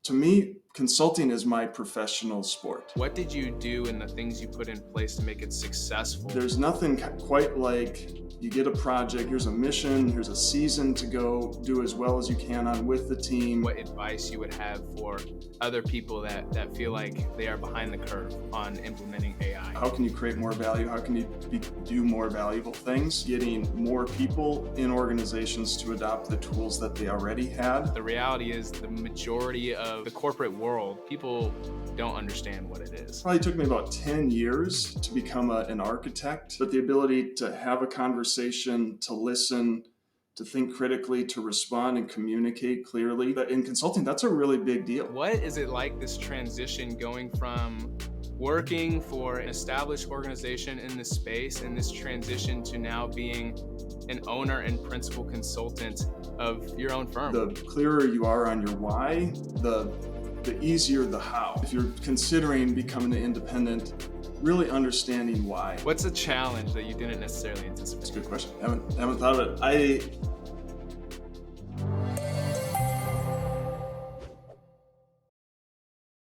To me, consulting is my professional sport. What did you do and the things you put in place to make it successful? There's nothing quite like you get a project, here's a mission, here's a season to go do as well as you can on with the team. What advice you would have for other people that feel like they are behind the curve on implementing AI? How can you create more value? How can you do more valuable things? Getting more people in organizations to adopt the tools that they already had. The reality is the majority of the corporate world, people don't understand what it is. Probably took me about 10 years to become an architect, but the ability to have a conversation, to listen, to think critically, to respond and communicate clearly. But in consulting, that's a really big deal. What is it like, this transition going from working for an established organization in this space and this transition to now being an owner and principal consultant of your own firm? The clearer you are on your why, the easier the how. If you're considering becoming an independent, really understanding why. What's a challenge that you didn't necessarily anticipate? That's a good question. Haven't thought of it.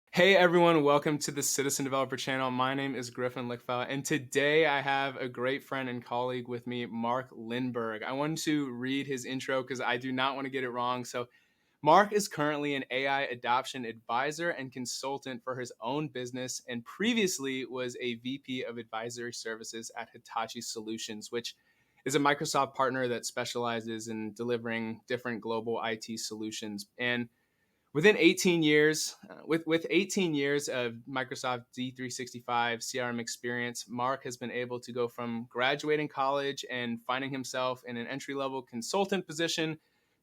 Hey everyone, welcome to the Citizen Developer channel. My name is Griffin, and today I have a great friend and colleague with me, Mark Lindberg. I wanted to read his intro because I do not want to get it wrong. So Mark is currently an AI adoption advisor and consultant for his own business, and previously was a VP of advisory services at Hitachi Solutions, which is a Microsoft partner that specializes in delivering different global IT solutions. And within 18 years, with 18 years of Microsoft D365 CRM experience, Mark has been able to go from graduating college and finding himself in an entry-level consultant position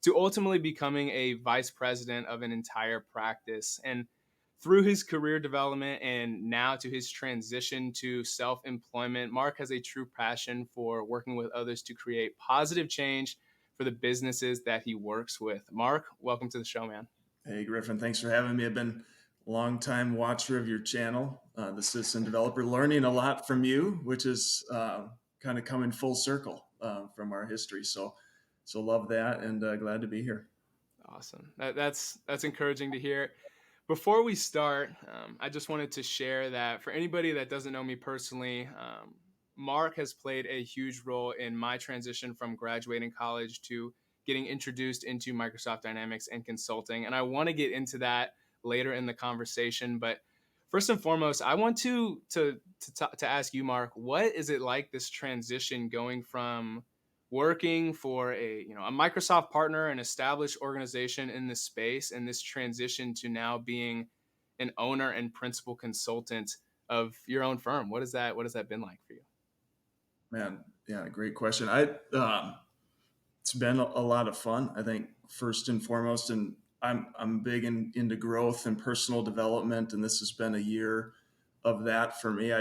to ultimately becoming a vice president of an entire practice. And through his career development and now to his transition to self-employment, Mark has a true passion for working with others to create positive change for the businesses that he works with. Mark, welcome to the show, man. Hey, Griffin, thanks for having me. I've been a long-time watcher of your channel, the Citizen Developer, learning a lot from you, which is kind of coming full circle from our history. So love that, and glad to be here. Awesome. That's encouraging to hear. Before we start, I just wanted to share that for anybody that doesn't know me personally, Mark has played a huge role in my transition from graduating college to getting introduced into Microsoft Dynamics and consulting. And I want to get into that later in the conversation. But first and foremost, I want to ask you, Mark, what is it like, this transition going from working for a Microsoft partner, an established organization in this space, and this transition to now being an owner and principal consultant of your own firm? What has that been like for you? Man, yeah, great question. It's been a lot of fun. I think first and foremost, and I'm big into growth and personal development, and this has been a year of that for me.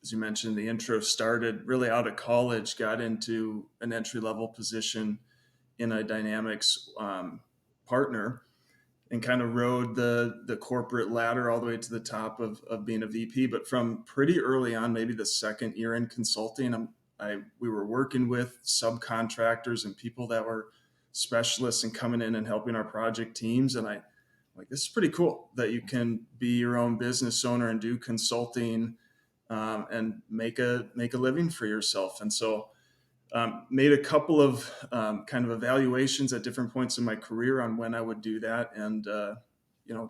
As you mentioned, the intro started really out of college, got into an entry level position in a Dynamics partner, and kind of rode the corporate ladder all the way to the top of being a VP. But from pretty early on, maybe the second year in consulting, we were working with subcontractors and people that were specialists and coming in and helping our project teams. And I like, this is pretty cool that you can be your own business owner and do consulting and make a living for yourself. And so made a couple of kind of evaluations at different points in my career on when I would do that. And,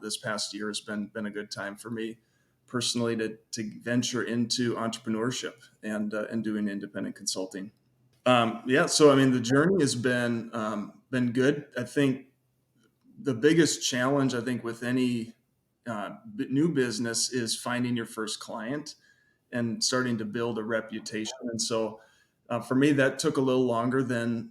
this past year has been a good time for me personally to venture into entrepreneurship and doing independent consulting. So I mean, the journey has been good. I think the biggest challenge, I think, with any new business is finding your first client and starting to build a reputation. And so for me, that took a little longer than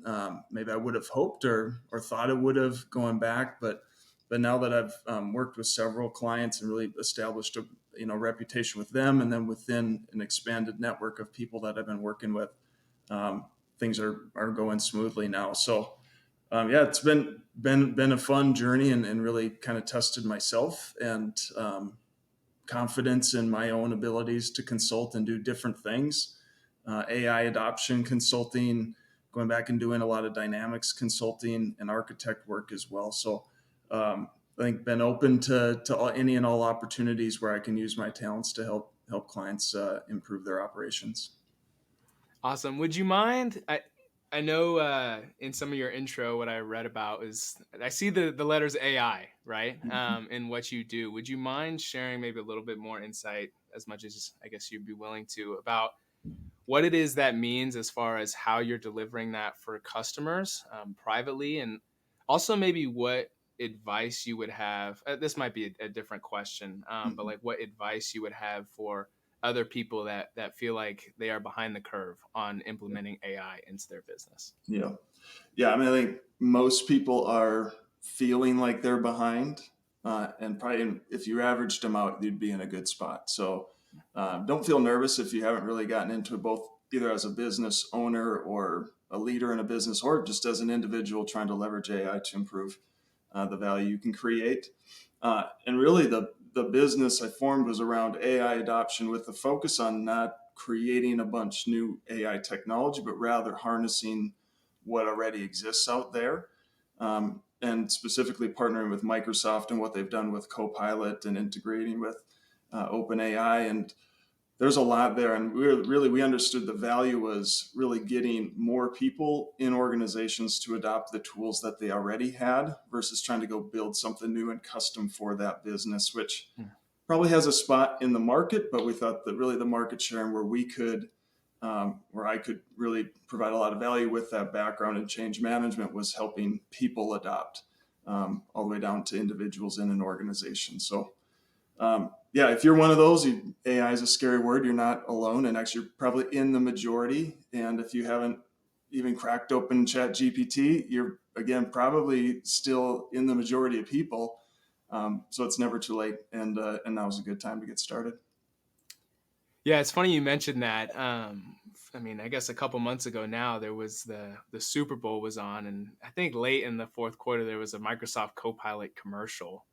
maybe I would have hoped or thought it would have going back. But now that I've worked with several clients and really established a reputation with them, and then within an expanded network of people that I've been working with, things are going smoothly now. So it's been a fun journey and really kind of tested myself and confidence in my own abilities to consult and do different things. AI adoption consulting, going back and doing a lot of Dynamics consulting and architect work as well. So I think been open to any and all opportunities where I can use my talents to help clients improve their operations. Awesome. Would you mind? I know in some of your intro, what I read about is I see the letters AI, right? In what you do. Would you mind sharing maybe a little bit more insight, as much as I guess you'd be willing to, about what it is that means as far as how you're delivering that for customers privately, and also maybe what advice you would have. This might be a different question, but Mhm. like what advice you would have for other people that feel like they are behind the curve on implementing AI into their business. Yeah. Yeah, I mean, I think most people are feeling like they're behind, and probably if you averaged them out, you'd be in a good spot. So don't feel nervous if you haven't really gotten into it, both either as a business owner or a leader in a business, or just as an individual trying to leverage AI to improve the value you can create. And really, the business I formed was around AI adoption with the focus on not creating a bunch new AI technology, but rather harnessing what already exists out there. And specifically partnering with Microsoft and what they've done with Copilot and integrating with OpenAI. And there's a lot there. And we understood the value was really getting more people in organizations to adopt the tools that they already had versus trying to go build something new and custom for that business, which Hmm. probably has a spot in the market, but we thought that really the market share and where I could really provide a lot of value with that background in change management was helping people adopt all the way down to individuals in an organization. So, yeah, if you're one of those, AI is a scary word. You're not alone, and actually, you're probably in the majority. And if you haven't even cracked open ChatGPT, you're again probably still in the majority of people. So it's never too late, and now's a good time to get started. Yeah, it's funny you mentioned that. I mean, I guess a couple months ago now, there was the Super Bowl was on, and I think late in the fourth quarter there was a Microsoft Copilot commercial,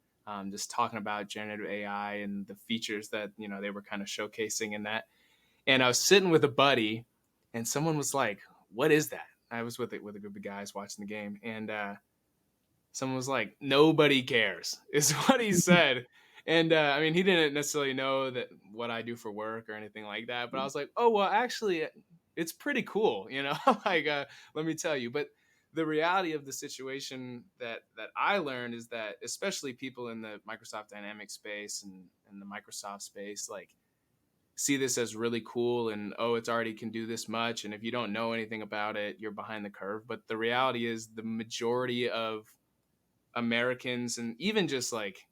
just talking about generative AI and the features that they were kind of showcasing in that. And I was sitting with a buddy, and someone was like, "What is that?" I was with a group of guys watching the game, and someone was like, "Nobody cares," is what he said. And I mean, he didn't necessarily know that what I do for work or anything like that. But I was like, "Oh well, actually, it's pretty cool," like let me tell you. But the reality of the situation that I learned is that, especially people in the Microsoft Dynamics space and the Microsoft space, like see this as really cool and oh, it's already can do this much. And if you don't know anything about it, you're behind the curve. But the reality is, the majority of Americans, and even just like,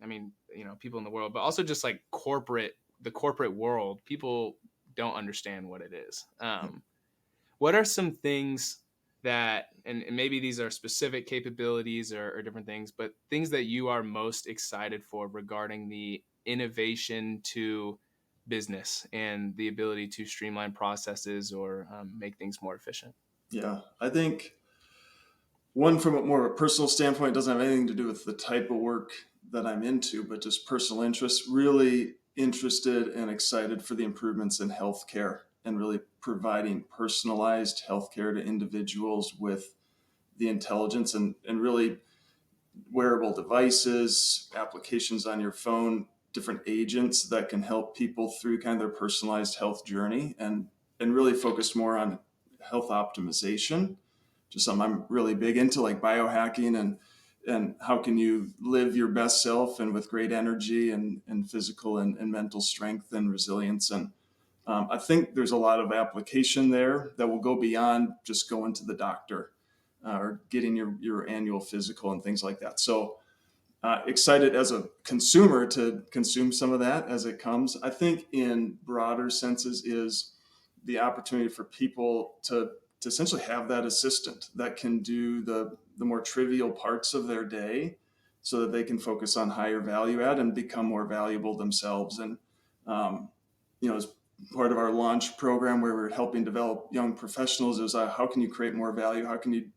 I mean, people in the world, but also just like the corporate world, people don't understand what it is. What are some things that, and maybe these are specific capabilities or different things, but things that you are most excited for regarding the innovation to business and the ability to streamline processes or make things more efficient? Yeah, I think one from a more of a personal standpoint doesn't have anything to do with the type of work that I'm into, but just personal interest. Really interested and excited for the improvements in healthcare and really providing personalized healthcare to individuals with the intelligence and really wearable devices, applications on your phone, different agents that can help people through kind of their personalized health journey and really focused more on health optimization, just something I'm really big into, like biohacking and how can you live your best self and with great energy and physical and mental strength and resilience. And I think there's a lot of application there that will go beyond just going to the doctor or getting your annual physical and things like that. So excited as a consumer to consume some of that as it comes. I think in broader senses is the opportunity for people to essentially have that assistant that can do the more trivial parts of their day so that they can focus on higher value add and become more valuable themselves. And as part of our launch program where we're helping develop young professionals is how can you create more value? How can you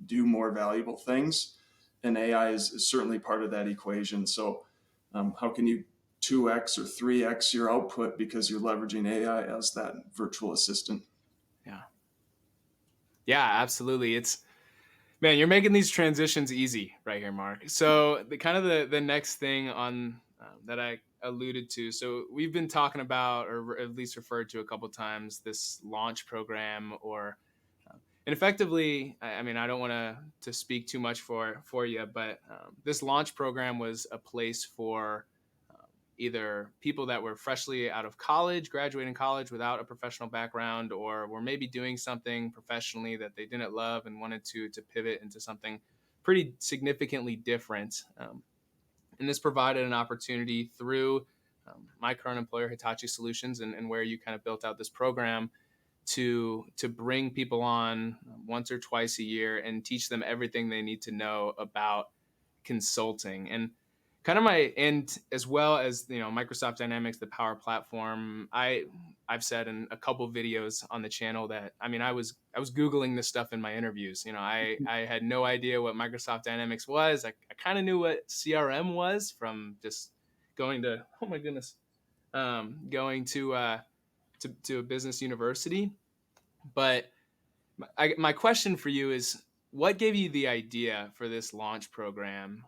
do more valuable things? And AI is certainly part of that equation. So how can you 2x or 3x your output because you're leveraging AI as that virtual assistant? Yeah. Yeah, absolutely. Man, you're making these transitions easy right here, Mark. So the kind of the next thing on that I alluded to. So we've been talking about, or at least referred to a couple times, this launch program, or and effectively, I mean, I don't want to speak too much for you, but this launch program was a place for either people that were freshly out of college, graduating college without a professional background, or were maybe doing something professionally that they didn't love and wanted to pivot into something pretty significantly different. And this provided an opportunity through my current employer, Hitachi Solutions, and where you kind of built out this program to bring people on once or twice a year and teach them everything they need to know about consulting. And kind of my and as well as Microsoft Dynamics, the Power Platform. I've said in a couple videos on the channel that, I mean, I was googling this stuff in my interviews. I had no idea what Microsoft Dynamics was. I kind of knew what CRM was from just going to, oh my goodness, going to a business university. But my question for you is, what gave you the idea for this launch program?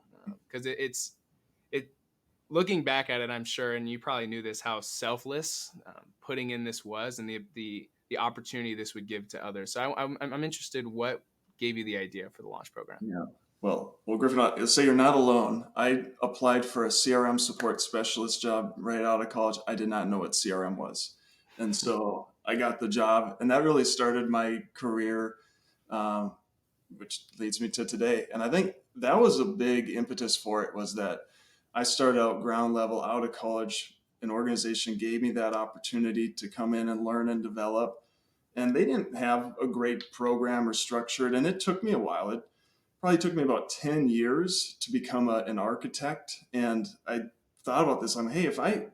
Because it looking back at it, I'm sure, and you probably knew this, how selfless putting in this was, and the opportunity this would give to others. So I'm interested, what gave you the idea for the launch program? Yeah. Well, Griffin, I'll say you're not alone. I applied for a CRM support specialist job right out of college. I did not know what CRM was. And so I got the job, and that really started my career, um, which leads me to today. And I think that was a big impetus for it, was that I started out ground level out of college. An organization gave me that opportunity to come in and learn and develop. And they didn't have a great program or structured, and it took me a while. It probably took me about 10 years to become an architect. And I thought about this. Hey, if I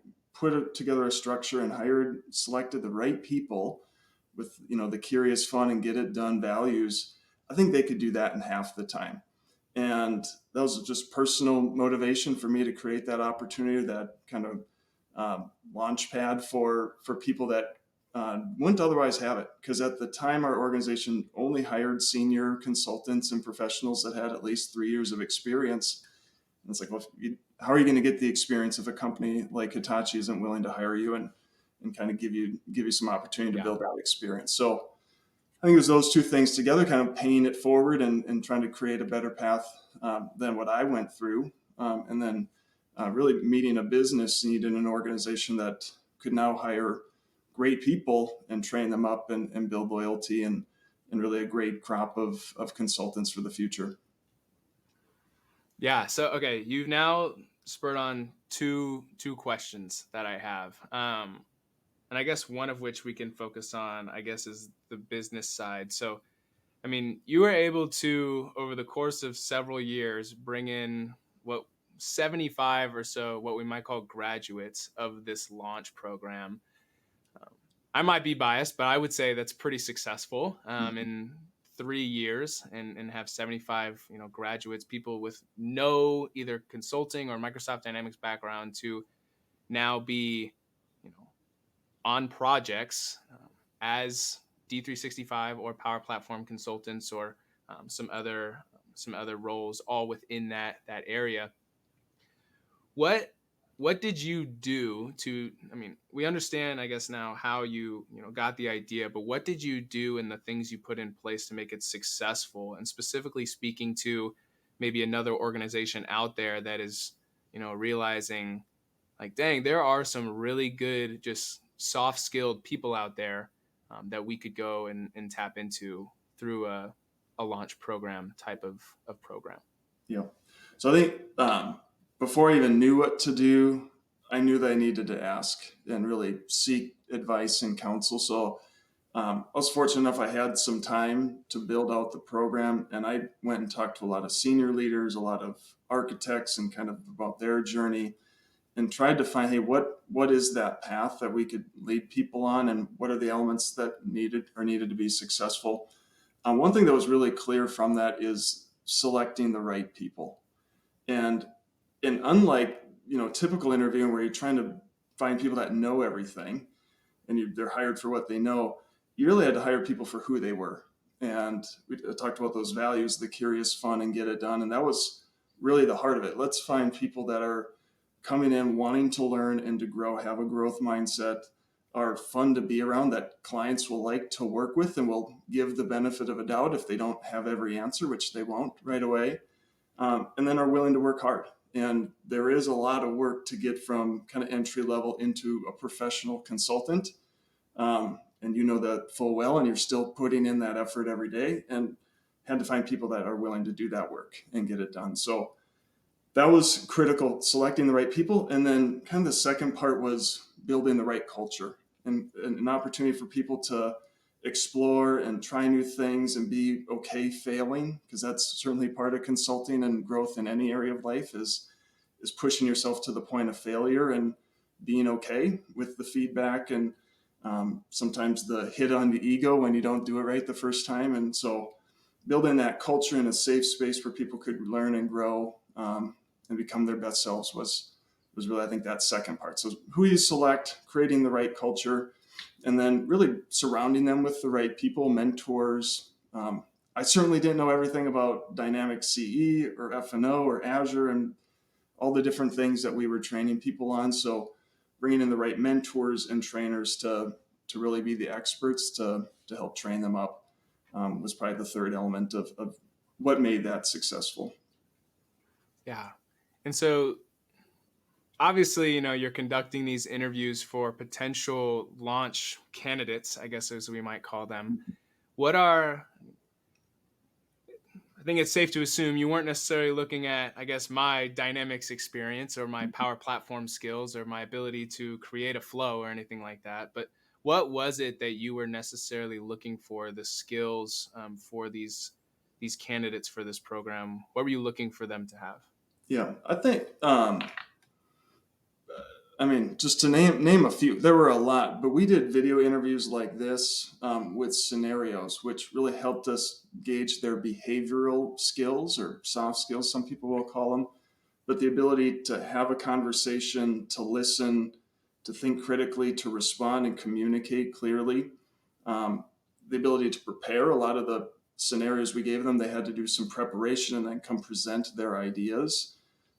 together a structure and selected the right people with, the curious, fun, and get it done values, I think they could do that in half the time. And that was just personal motivation for me to create that opportunity, that kind of launch pad for people that wouldn't otherwise have it. Because at the time, our organization only hired senior consultants and professionals that had at least 3 years of experience. And it's like, well, how are you going to get the experience if a company like Hitachi isn't willing to hire you and kind of give you some opportunity to Yeah. build that experience? So I think it was those two things together, kind of paying it forward and trying to create a better path than what I went through. And then really meeting a business need in an organization that could now hire great people and train them up and build loyalty and really a great crop of consultants for the future. Yeah. So okay, you've now spurred on two questions that I have. And I guess one of which we can focus on, I guess, is the business side. So, I mean, you were able to, over the course of several years, bring in what 75 or so, what we might call graduates of this launch program. I might be biased, but I would say that's pretty successful in 3 years, and have 75, graduates, people with no either consulting or Microsoft Dynamics background, to now be, you know, on projects as D365 or Power Platform consultants, or some other roles, all within that area. What what did you do to, I mean, we understand, I guess, now how you got the idea, but what did you do and the things you put in place to make it successful? And specifically speaking to maybe another organization out there that is, realizing, like, dang, there are some really good, just soft skilled people out there, that we could go and tap into through a launch program type of program. Yeah. So I think before I even knew what to do, I knew that I needed to ask and really seek advice and counsel. So I was fortunate enough, I had some time to build out the program, and I went and talked to a lot of senior leaders, a lot of architects, and kind of about their journey, and tried to find, hey, what is that path that we could lead people on, and what are the elements that needed to be successful. One thing that was really clear from that is selecting the right people. And unlike typical interviewing where you're trying to find people that know everything and they're hired for what they know, you really had to hire people for who they were. And we talked about those values, the curious, fun, and get it done. And that was really the heart of it. Let's find people that are coming in wanting to learn and to grow, have a growth mindset, are fun to be around, that clients will like to work with and will give the benefit of a doubt if they don't have every answer, which they won't right away, and then are willing to work hard. And there is a lot of work to get from kind of entry level into a professional consultant. And you know that full well, and you're still putting in that effort every day, and had to find people that are willing to do that work and get it done. So that was critical, selecting the right people. And then kind of the second part was building the right culture, and an opportunity for people to explore and try new things and be okay failing, because that's certainly part of consulting and growth in any area of life is pushing yourself to the point of failure and being okay with the feedback, and sometimes the hit on the ego when you don't do it right the first time. And so building that culture in a safe space where people could learn and grow, and become their best selves was really, I think, that second part. So who you select, creating the right culture, and then really surrounding them with the right people, mentors. I certainly didn't know everything about Dynamics CE or F&O or Azure and all the different things that we were training people on. So bringing in the right mentors and trainers to really be the experts to help train them up, was probably the third element of what made that successful. Yeah. And so obviously, you're conducting these interviews for potential launch candidates, I guess as we might call them. What are I think it's safe to assume you weren't necessarily looking at, I guess, my Dynamics experience or my Power Platform skills or my ability to create a flow or anything like that. But what was it that you were necessarily looking for, the skills for these candidates for this program? What were you looking for them to have? Yeah, I think. I mean, just to name a few, there were a lot, but we did video interviews like this, with scenarios, which really helped us gauge their behavioral skills, or soft skills, some people will call them. But the ability to have a conversation, to listen, to think critically, to respond and communicate clearly, um, the ability to prepare. A lot of the scenarios we gave them, they had to do some preparation and then come present their ideas.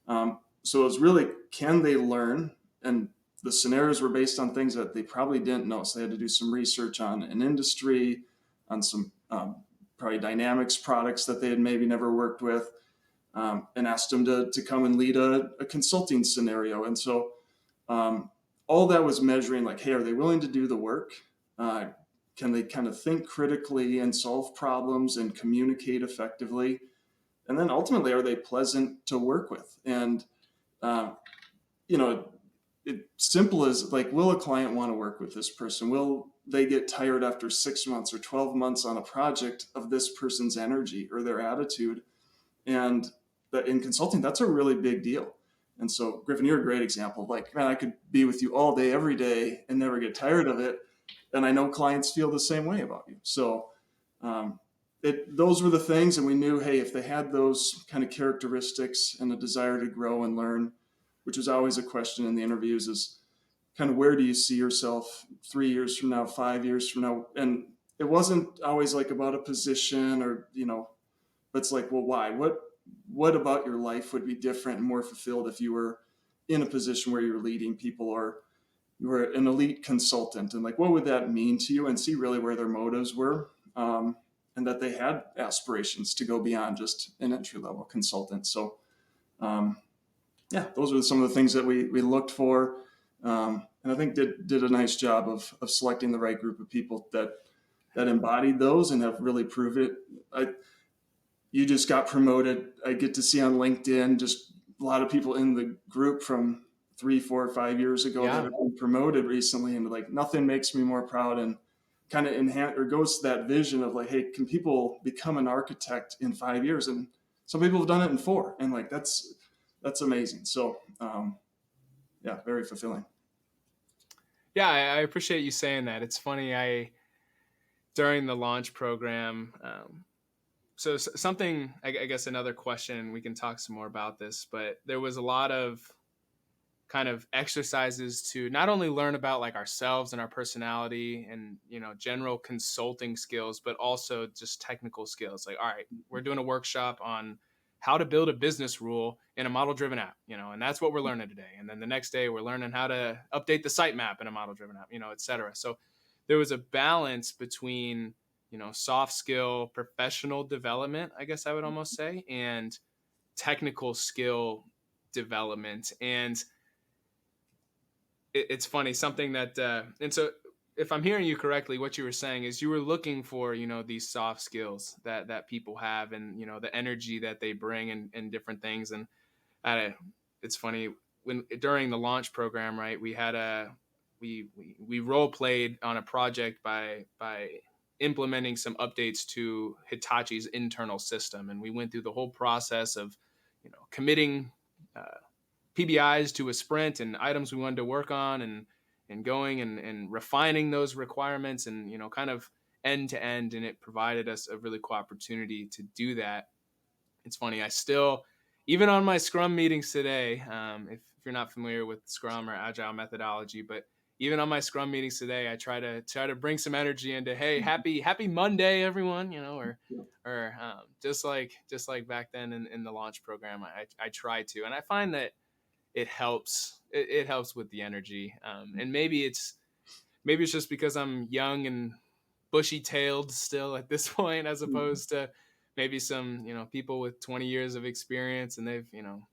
So it was really, can they learn? And the scenarios were based on things that they probably didn't know. So they had to do some research on an industry, on some probably Dynamics products that they had maybe never worked with, and asked them to come and lead a consulting scenario. And so um, all that was measuring, like, hey, are they willing to do the work? Uh, can they kind of think critically and solve problems and communicate effectively? And then ultimately, are they pleasant to work with? And uh, you know, simple as, like, will a client want to work with this person? Will they get tired after 6 months or 12 months on a project of this person's energy or their attitude? And that, in consulting, that's a really big deal. And so, Griffin, you're a great example. Like, man, I could be with you all day, every day, and never get tired of it. And I know clients feel the same way about you. So, um, those were the things, and we knew, hey, if they had those kind of characteristics and a desire to grow and learn, which was always a question in the interviews, is kind of, where do you see yourself 3 years from now, 5 years from now? And it wasn't always like about a position, or but it's like, well, why? What about your life would be different and more fulfilled if you were in a position where you're leading people, or you were an elite consultant? And like, what would that mean to you? And see really where their motives were, and that they had aspirations to go beyond just an entry level consultant. So, um, yeah, those are some of the things that we looked for, and I think did a nice job of selecting the right group of people that embodied those and have really proved it. You just got promoted. I get to see on LinkedIn just a lot of people in the group from 3, 4, 5 years ago that Yeah. have been promoted recently, and like, nothing makes me more proud, and kind of enhance, or goes to that vision of like, hey, can people become an architect in 5 years? And some people have done it in 4, and like, that's amazing. So yeah, very fulfilling. Yeah, I appreciate you saying that. It's funny, I during the launch program, so something, I guess another question, we can talk some more about this, but there was a lot of kind of exercises to not only learn about like ourselves and our personality and general consulting skills, but also just technical skills. Like, all right, we're doing a workshop on how to build a business rule in a model driven app, and that's what we're learning today. And then the next day we're learning how to update the sitemap in a model driven app, et cetera. So there was a balance between soft skill professional development, I guess I would almost say, and technical skill development. And it's funny, something that and so if I'm hearing you correctly, what you were saying is you were looking for these soft skills that people have, and the energy that they bring, and different things. And uh, it's funny, when during the launch program, right, we had we role played on a project by implementing some updates to Hitachi's internal system, and we went through the whole process of committing uh, PBIs to a sprint and items we wanted to work on, and going and refining those requirements, and kind of end to end. And it provided us a really cool opportunity to do that. It's funny, I still, even on my Scrum meetings today, if you're not familiar with Scrum or Agile methodology, but even on my Scrum meetings today, I try to bring some energy into, hey, happy Monday, everyone, or just like back then in the launch program, I try to, and I find that it helps. It helps with the energy, and maybe it's just because I'm young and bushy tailed still at this point, as opposed to maybe some people with 20 years of experience, and they've um,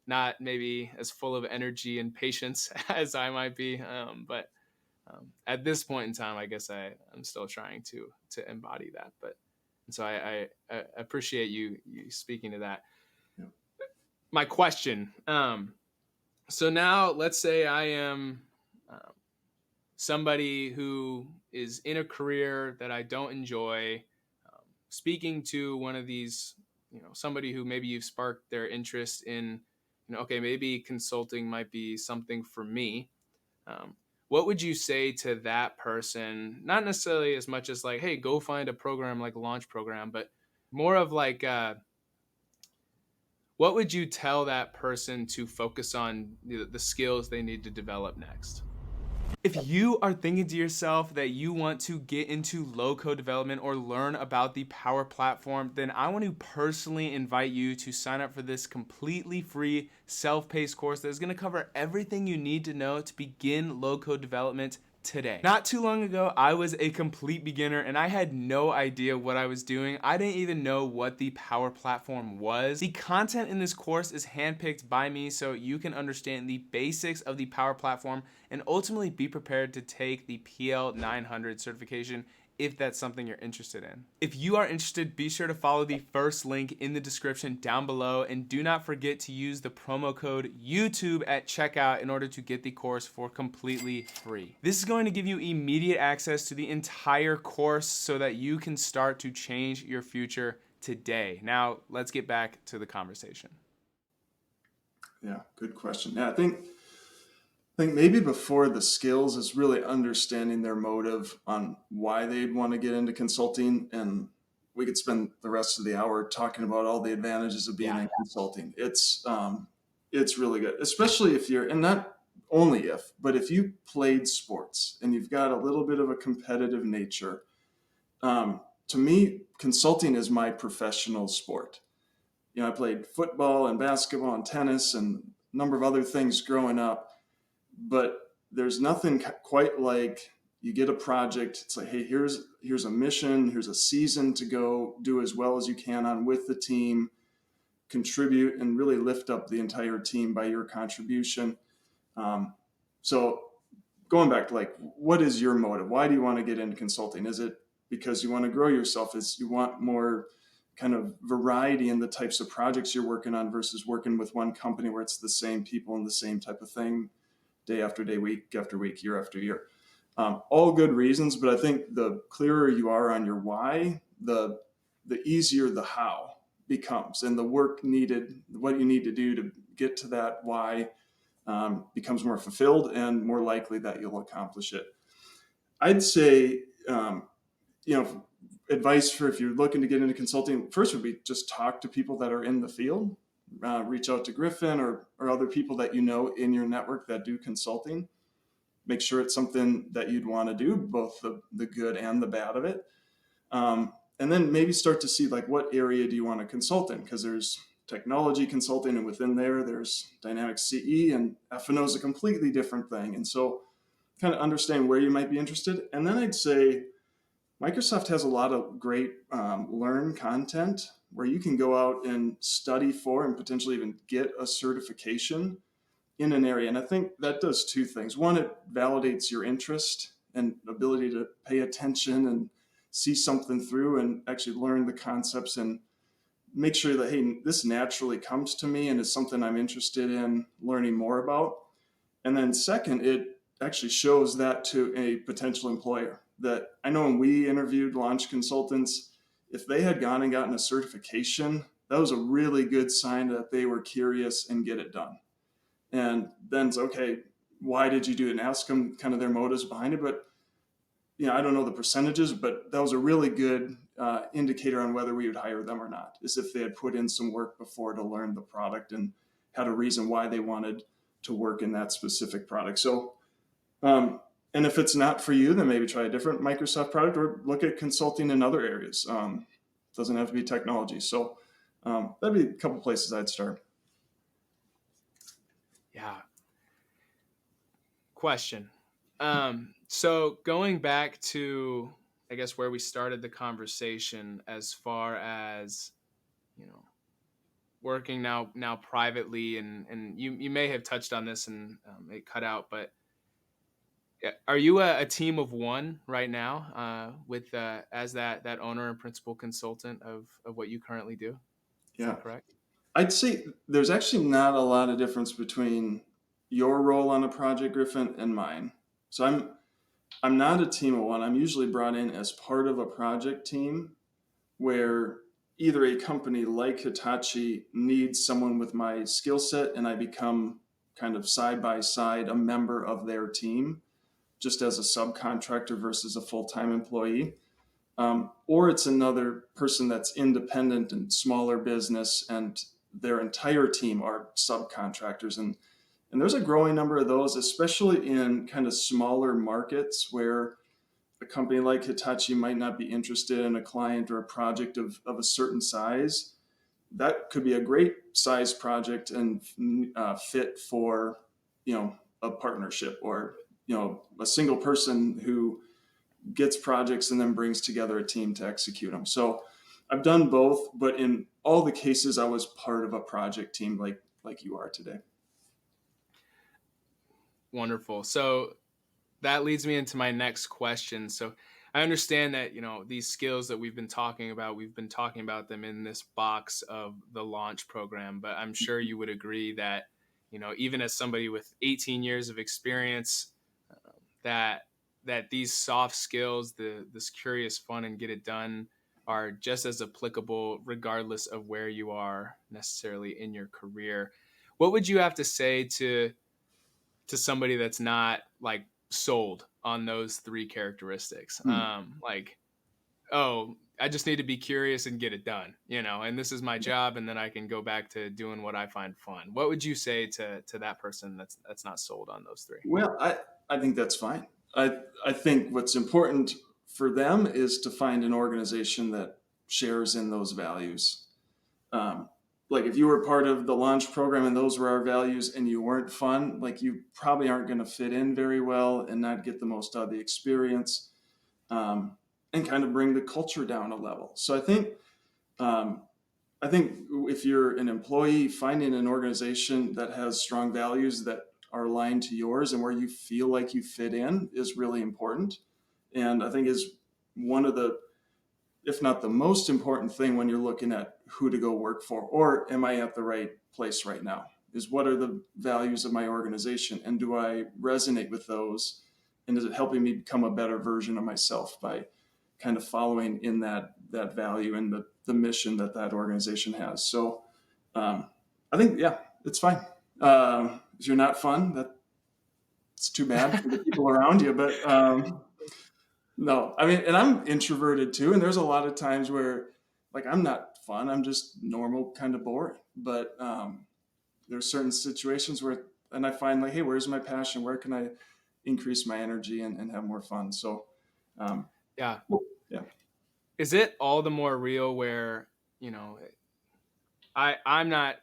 not maybe as full of energy and patience as I might be. But at this point in time, I guess I'm still trying to embody that. But and so I appreciate you speaking to that. Yeah. My question. So now let's say I am um, somebody who is in a career that I don't enjoy, speaking to one of these, somebody who maybe you've sparked their interest in, okay, maybe consulting might be something for me. Um, what would you say to that person? Not necessarily as much as like, hey, go find a program like a launch program, but more of like, what would you tell that person to focus on the skills they need to develop next? If you are thinking to yourself that you want to get into low code development or learn about the Power Platform, then I want to personally invite you to sign up for this completely free self-paced course that is going to cover everything you need to know to begin low code development today. Not too long ago, I was a complete beginner and I had no idea what I was doing. I didn't even know what the Power Platform was. The content in this course is handpicked by me so you can understand the basics of the Power Platform and ultimately be prepared to take the PL 900 certification if that's something you're interested in. If you are interested, be sure to follow the first link in the description down below, and do not forget to use the promo code YouTube at checkout in order to get the course for completely free. This is going to give you immediate access to the entire course so that you can start to change your future today. Now, let's get back to the conversation. Yeah, good question. Yeah, I think maybe before the skills is really understanding their motive on why they'd want to get into consulting. And we could spend the rest of the hour talking about all the advantages of being Yeah. in consulting. It's really good, especially if you're, and not only if, but if you played sports and you've got a little bit of a competitive nature. To me, consulting is my professional sport. I played football and basketball and tennis and a number of other things growing up, but there's nothing quite like you get a project. It's like, hey, here's a mission, here's a season to go do as well as you can on with the team, contribute and really lift up the entire team by your contribution. So going back to like, what is your motive? Why do you want to get into consulting? Is it because you want to grow yourself? Is you want more kind of variety in the types of projects you're working on versus working with one company where it's the same people and the same type of thing day after day, week after week, year after year? All good reasons, but I think the clearer you are on your why, the easier the how becomes, and the work needed, what you need to do to get to that why, becomes more fulfilled and more likely that you'll accomplish it. I'd say, advice for if you're looking to get into consulting, first would be just talk to people that are in the field. reach out to Griffin or other people that you know in your network that do consulting. Make sure it's something that you'd want to do, both the good and the bad of it. And then maybe start to see like what area do you want to consult in, because there's technology consulting, and within there's dynamic CE, and F&O is a completely different thing. And so kind of understand where you might be interested. And then I'd say Microsoft has a lot of great learn content where you can go out and study for and potentially even get a certification in an area. And I think that does two things. One, it validates your interest and ability to pay attention and see something through and actually learn the concepts and make sure that, hey, this naturally comes to me and is something I'm interested in learning more about. And then second, it actually shows that to a potential employer. That I know when we interviewed launch consultants, if they had gone and gotten a certification, that was a really good sign that they were curious and get it done. And then it's okay, why did you do it? And ask them kind of their motives behind it. But I don't know the percentages, but that was a really good indicator on whether we would hire them or not, is if they had put in some work before to learn the product and had a reason why they wanted to work in that specific product. So, and if it's not for you, then maybe try a different Microsoft product or look at consulting in other areas. Doesn't have to be technology. So that'd be a couple places I'd start. Yeah. Question. So going back to, I guess, where we started the conversation, as far as, you know, working now privately, and you may have touched on this and it cut out, but are you a team of one right now, with as that owner and principal consultant of what you currently do? Is Yeah. that correct? I'd say there's actually not a lot of difference between your role on a project, Griffin, and mine. So I'm not a team of one. I'm usually brought in as part of a project team where either a company like Hitachi needs someone with my skill set and I become kind of side by side a member of their team, just as a subcontractor versus a full time employee. Or it's another person that's independent and smaller business, and their entire team are subcontractors. And there's a growing number of those, especially in kind of smaller markets where a company like Hitachi might not be interested in a client or a project of a certain size. That could be a great size project and fit for, a partnership or, a single person who gets projects and then brings together a team to execute them. So I've done both, but in all the cases, I was part of a project team like you are today. Wonderful. So that leads me into my next question. So I understand that, these skills that we've been talking about them in this box of the launch program, but I'm sure you would agree that, even as somebody with 18 years of experience, that these soft skills, this curious fun and get it done, are just as applicable regardless of where you are necessarily in your career. What would you have to say to somebody that's not like sold on those three characteristics? Hmm. Like, oh, I just need to be curious and get it done, and this is my job, and then I can go back to doing what I find fun. What would you say to that person that's not sold on those three? Well, I think that's fine. I think what's important for them is to find an organization that shares in those values. Um, like if you were part of the launch program and those were our values and you weren't fun, like you probably aren't going to fit in very well and not get the most out of the experience, and kind of bring the culture down a level. So um, I think if you're an employee, finding an organization that has strong values that are aligned to yours and where you feel like you fit in is really important. And I think is one of the, if not the most important thing when you're looking at who to go work for, or am I at the right place right now? Is what are the values of my organization, and do I resonate with those? And is it helping me become a better version of myself by kind of following in that value and the mission that organization has? So I think it's fine. If you're not fun, that's too bad for the people around you. But no, I mean, and I'm introverted too, and there's a lot of times where like I'm not fun. I'm just normal, kind of boring. But there's certain situations where, and I find like, hey, where's my passion? Where can I increase my energy and have more fun? So, um, Yeah. yeah, Is it all the more real where, you know, I'm not,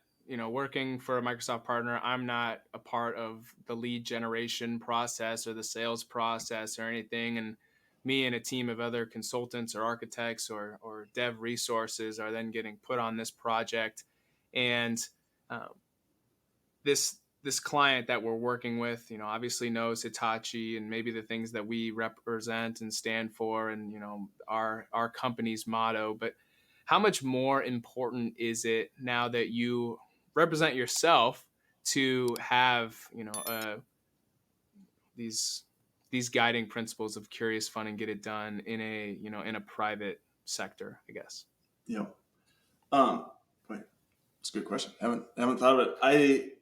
working for a Microsoft partner. I'm not a part of the lead generation process or the sales process or anything. And me and a team of other consultants or architects or dev resources are then getting put on this project. And um, this client that we're working with, obviously knows Hitachi and maybe the things that we represent and stand for, and our company's motto. But how much more important is it now that you represent yourself to have these these guiding principles of curious fun and get it done in a private sector, I guess. yeah. Um, wait, it's a good question. Haven't thought of it.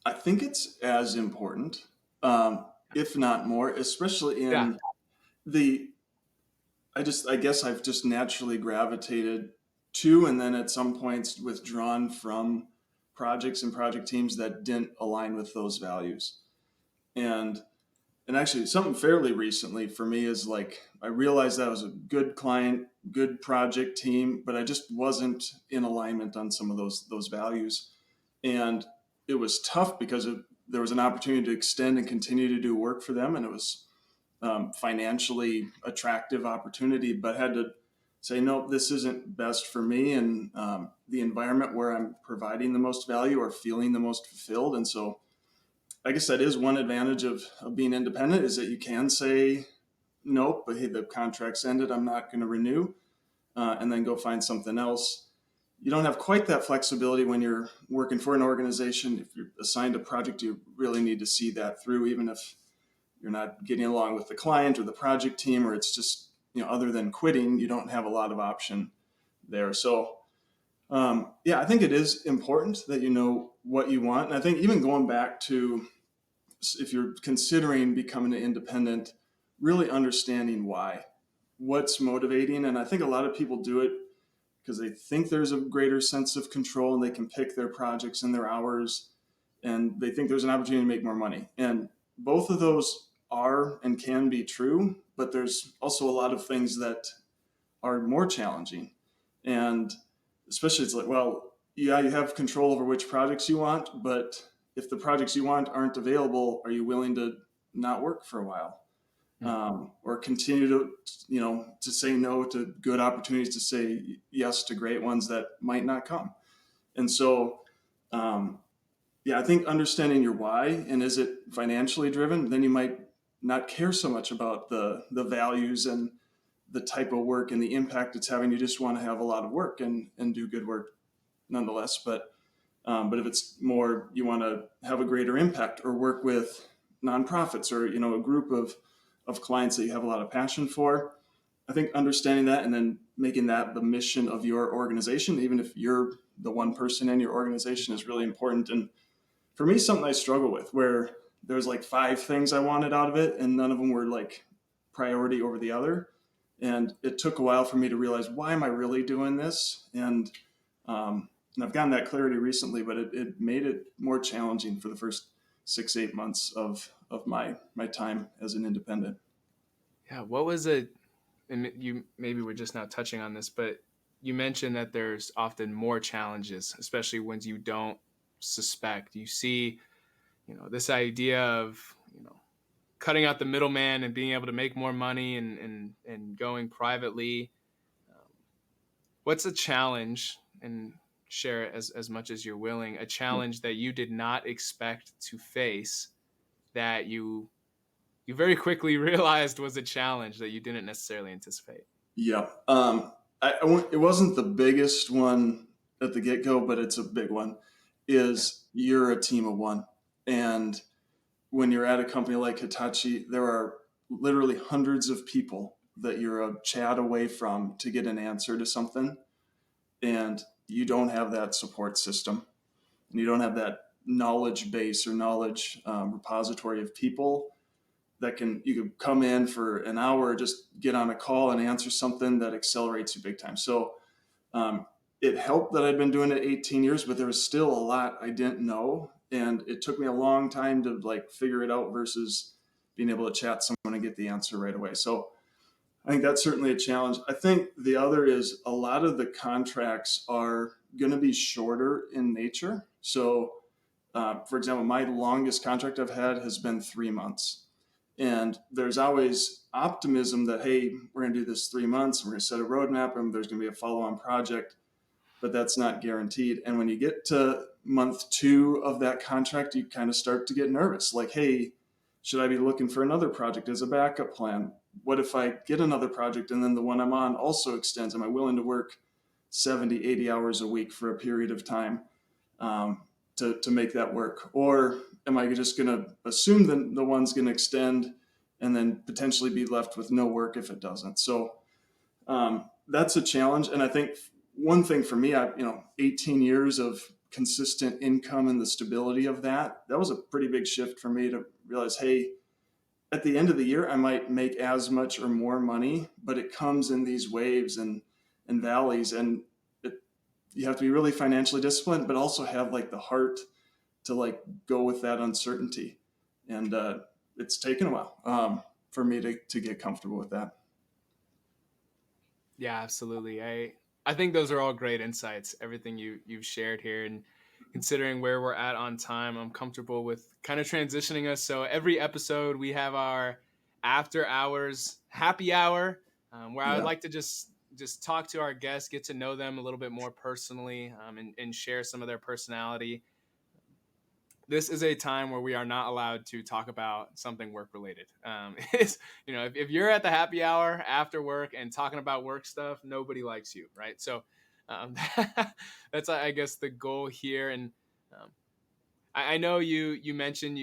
I think it's as important, if not more, especially Yeah. in the. I guess I've just naturally gravitated to, and then at some points withdrawn from projects and project teams that didn't align with those values. And and actually, something fairly recently for me is like I realized that I was a good client, good project team, but I just wasn't in alignment on some of those values. And it was tough because there was an opportunity to extend and continue to do work for them, and it was financially attractive opportunity, but had to say, no, this isn't best for me and the environment where I'm providing the most value or feeling the most fulfilled. And so I guess that is one advantage of being independent is that you can say, nope, but hey, the contract's ended. I'm not going to renew, and then go find something else. You don't have quite that flexibility when you're working for an organization. If you're assigned a project, you really need to see that through, even if you're not getting along with the client or the project team, or it's just, other than quitting, you don't have a lot of option there. So, yeah, I think it is important that you know what you want. And I think even going back to if you're considering becoming an independent, really understanding why, what's motivating. And I think a lot of people do it because they think there's a greater sense of control and they can pick their projects and their hours and they think there's an opportunity to make more money. And both of those are and can be true, but there's also a lot of things that are more challenging. And especially it's like, well, yeah, you have control over which projects you want, but if the projects you want aren't available, are you willing to not work for a while? Mm. Or continue to say no to good opportunities, to say yes to great ones that might not come. And so, um, yeah, I think understanding your why and is it financially driven, then you might not care so much about the values and the type of work and the impact it's having. You just want to have a lot of work and do good work nonetheless. But if it's more, you want to have a greater impact or work with nonprofits or a group of clients that you have a lot of passion for. I think understanding that and then making that the mission of your organization, even if you're the one person in your organization, is really important. And for me, something I struggle with, where there's like five things I wanted out of it, and none of them were like priority over the other. And it took a while for me to realize, why am I really doing this? And I've gotten that clarity recently, but it made it more challenging for the first 6 8 months of my time as an independent. Yeah. What was it? And you maybe we're just now touching on this, but you mentioned that there's often more challenges, especially when you don't suspect. You see, this idea of, cutting out the middleman and being able to make more money and going privately. Um, what's a challenge, and share it as much as you're willing, a challenge that you did not expect to face that you very quickly realized was a challenge that you didn't necessarily anticipate? Yeah. It wasn't the biggest one at the get go, but it's a big one. Yeah. Is you're a team of one. And when you're at a company like Hitachi, there are literally hundreds of people that you're a chat away from to get an answer to something. And you don't have that support system and you don't have that knowledge base or knowledge repository of people that you could come in for an hour, just get on a call and answer something that accelerates you big time. So um, it helped that I'd been doing it 18 years, but there was still a lot I didn't know. And it took me a long time to like figure it out versus being able to chat someone and get the answer right away. So I think that's certainly a challenge. I think the other is a lot of the contracts are going to be shorter in nature. So, for example, my longest contract I've had has been 3 months. And there's always optimism that, hey, we're going to do this 3 months, we're going to set a roadmap, and there's going to be a follow on project, but that's not guaranteed. And when you get to month 2 of that contract, you kind of start to get nervous like, hey, should I be looking for another project as a backup plan? What if I get another project and then the one I'm on also extends? Am I willing to work 70, 80 hours a week for a period of time to make that work? Or am I just going to assume that the one's going to extend and then potentially be left with no work if it doesn't? So that's a challenge. And I think one thing for me, 18 years of consistent income and the stability of that was a pretty big shift for me to realize, hey, at the end of the year, I might make as much or more money, but it comes in these waves and valleys. And you have to be really financially disciplined, but also have like the heart to like go with that uncertainty. And it's taken a while for me to get comfortable with that. Yeah, absolutely. I think those are all great insights. Everything you've shared here, and considering where we're at on time, I'm comfortable with kind of transitioning us. So every episode we have our after hours happy hour, where I would Yeah. like to just talk to our guests, get to know them a little bit more personally, and share some of their personality. This is a time where we are not allowed to talk about something work related. It's, if you're at the happy hour after work and talking about work stuff, nobody likes you, right? So um, that's, I guess, the goal here. And um, I know you mentioned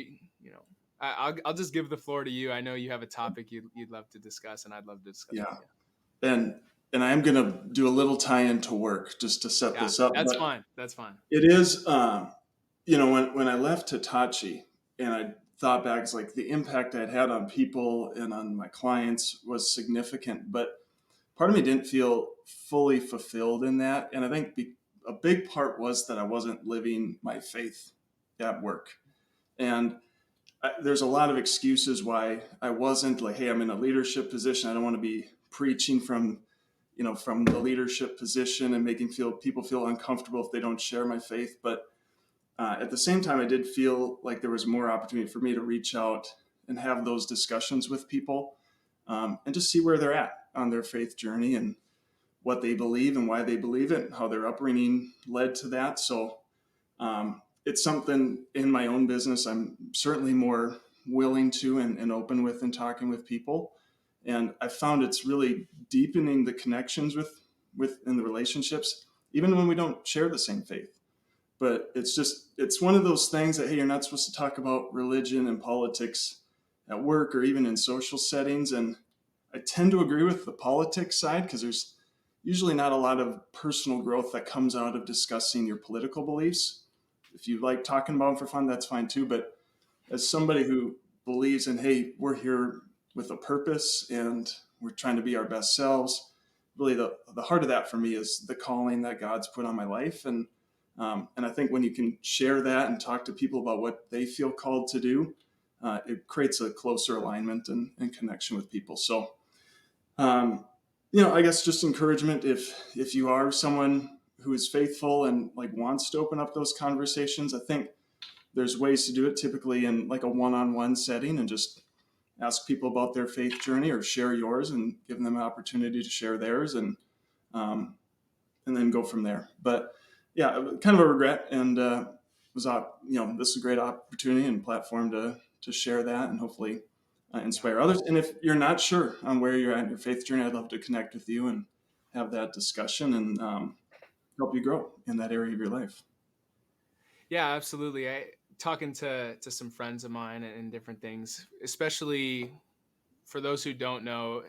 I'll just give the floor to you. I know you have a topic you'd love to discuss, and I'd love to discuss with Yeah. you. And I am going to do a little tie into work just to set Yeah, this up. that's But fine. That's fine. it is, when I left Hitachi and I thought back, it's like the impact I'd had on people and on my clients was significant. But part of me didn't feel fully fulfilled in that. And I think a big part was that I wasn't living my faith at work. And there's a lot of excuses why I wasn't like, hey, I'm in a leadership position. I don't want to be preaching from the leadership position and making people feel uncomfortable if they don't share my faith. But at the same time, I did feel like there was more opportunity for me to reach out and have those discussions with people and just see where they're at on their faith journey and what they believe and why they believe it, and how their upbringing led to that. So it's something in my own business I'm certainly more willing to and open with and talking with people. And I found it's really deepening the connections with in the relationships, even when we don't share the same faith. But it's one of those things that, hey, you're not supposed to talk about religion and politics at work or even in social settings. And I tend to agree with the politics side because there's usually not a lot of personal growth that comes out of discussing your political beliefs. If you like talking about them for fun, that's fine too. But as somebody who believes in, hey, we're here with a purpose and we're trying to be our best selves, really the heart of that for me is the calling that God's put on my life. And I think when you can share that and talk to people about what they feel called to do, it creates a closer alignment and connection with people. So, I guess just encouragement if you are someone who is faithful and like wants to open up those conversations, I think there's ways to do it typically in like a one-on-one setting and just ask people about their faith journey or share yours and give them an opportunity to share theirs um, and then go from there. But yeah, kind of a regret and this is a great opportunity and platform to share that and hopefully Yeah. inspire others. And if you're not sure on where you're at in your faith journey, I'd love to connect with you and have that discussion and help you grow in that area of your life. Yeah, absolutely. Talking to some friends of mine and different things, especially for those who don't know,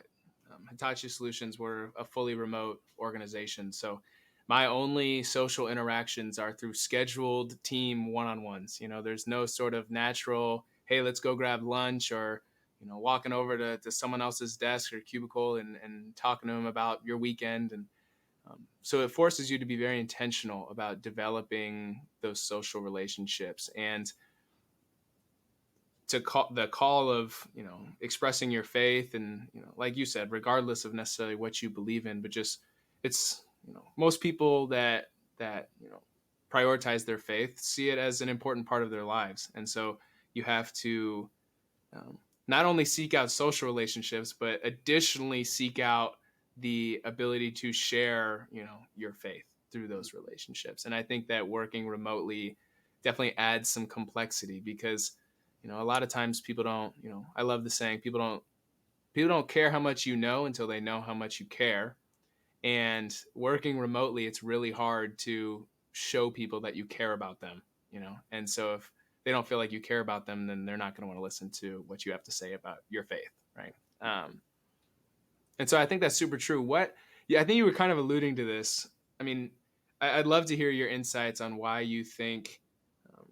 Hitachi Solutions were a fully remote organization. So my only social interactions are through scheduled team one-on-ones. There's no sort of natural, hey, let's go grab lunch or walking over to someone else's desk or cubicle and talking to them about your weekend. And so it forces you to be very intentional about developing those social relationships, and to call the call of expressing your faith, and like you said, regardless of necessarily what you believe in, but just it's most people that prioritize their faith see it as an important part of their lives. And so you have to not only seek out social relationships, but additionally seek out the ability to share, your faith through those relationships. And I think that working remotely definitely adds some complexity, because, a lot of times people don't, I love the saying, people don't care how much you know until they know how much you care. And working remotely, it's really hard to show people that you care about them. And so if they don't feel like you care about them, then they're not going to want to listen to what you have to say about your faith, right? And so I think that's super true. Yeah, I think you were kind of alluding to this. I mean, I'd love to hear your insights on why you think um,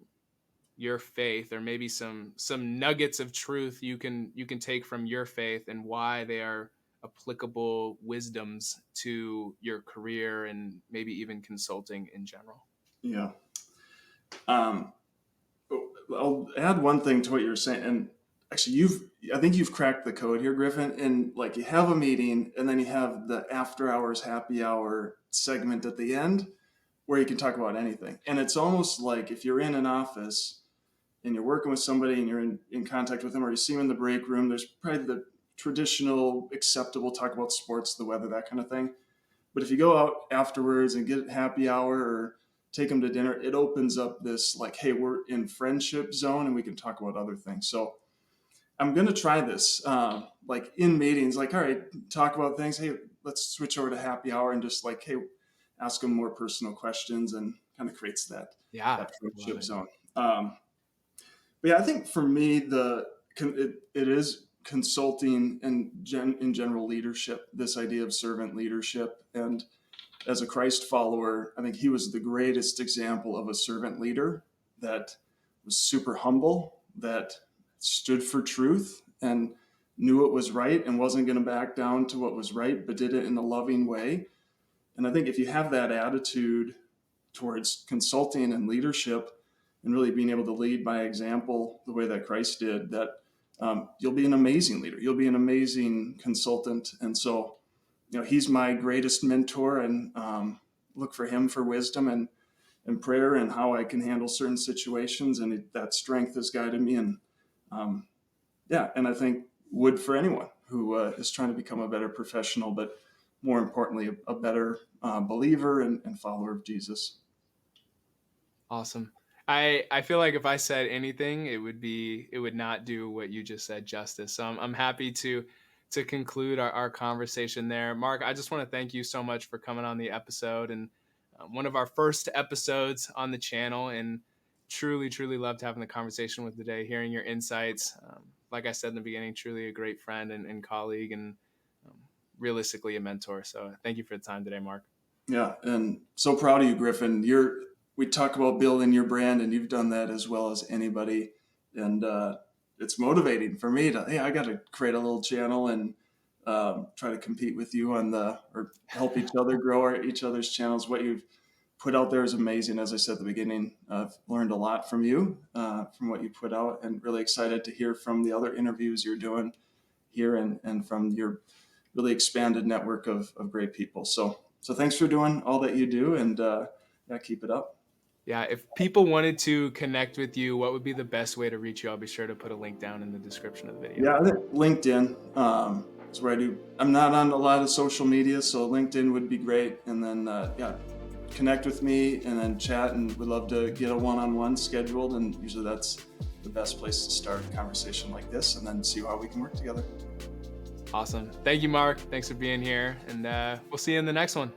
your faith, or maybe some nuggets of truth you can take from your faith, and why they are applicable wisdoms to your career and maybe even consulting in general. Yeah. Um, I'll add one thing to what you're saying, and actually, I think you've cracked the code here, Griffin. And like, you have a meeting, and then you have the after hours happy hour segment at the end, where you can talk about anything. And it's almost like if you're in an office and you're working with somebody and you're in contact with them, or you see them in the break room, there's probably the traditional acceptable talk about sports, the weather, that kind of thing. But if you go out afterwards and get happy hour or take them to dinner, it opens up this like, hey, we're in friendship zone and we can talk about other things. So I'm going to try this, like in meetings, like, all right, talk about things. Hey, let's switch over to happy hour and just like, hey, ask them more personal questions, and kind of creates Yeah, that I love friendship it. zone. But yeah, I think for me, it is consulting and in general leadership, this idea of servant leadership. And as a Christ follower, I think he was the greatest example of a servant leader that was super humble, that stood for truth and knew what was right and wasn't going to back down to what was right, but did it in a loving way. And I think if you have that attitude towards consulting and leadership, and really being able to lead by example the way that Christ did, that you'll be an amazing leader. You'll be an amazing consultant. And so, he's my greatest mentor, and look for him for wisdom and prayer and how I can handle certain situations. And that strength has guided me. And yeah, and I think would for anyone who is trying to become a better professional, but more importantly, a better believer and follower of Jesus. Awesome. I feel like if I said anything, it would not do what you just said justice. So I'm happy to conclude our conversation there. Mark, I just want to thank you so much for coming on the episode, and one of our first episodes on the channel, and truly loved having the conversation with today, hearing your insights. Like I said in the beginning, truly a great friend and colleague, and um, realistically a mentor. So thank you for the time today, Mark. Yeah, and so proud of you, Griffin. We talk about building your brand, and you've done that as well as anybody. And it's motivating for me to, hey, I got to create a little channel and try to compete with you or help each other grow each other's channels. What you've put out there is amazing. As I said at the beginning, I've learned a lot from you, from what you put out, and really excited to hear from the other interviews you're doing here, and from your really expanded network of great people. So thanks for doing all that you do, and yeah, keep it up. Yeah, if people wanted to connect with you, what would be the best way to reach you? I'll be sure to put a link down in the description of the video. Yeah, I think LinkedIn is where I do. I'm not on a lot of social media, so LinkedIn would be great. And then yeah, connect with me and then chat, and we'd love to get a one-on-one scheduled. And usually that's the best place to start a conversation like this, and then see how we can work together. Awesome. Thank you, Mark. Thanks for being here. And we'll see you in the next one.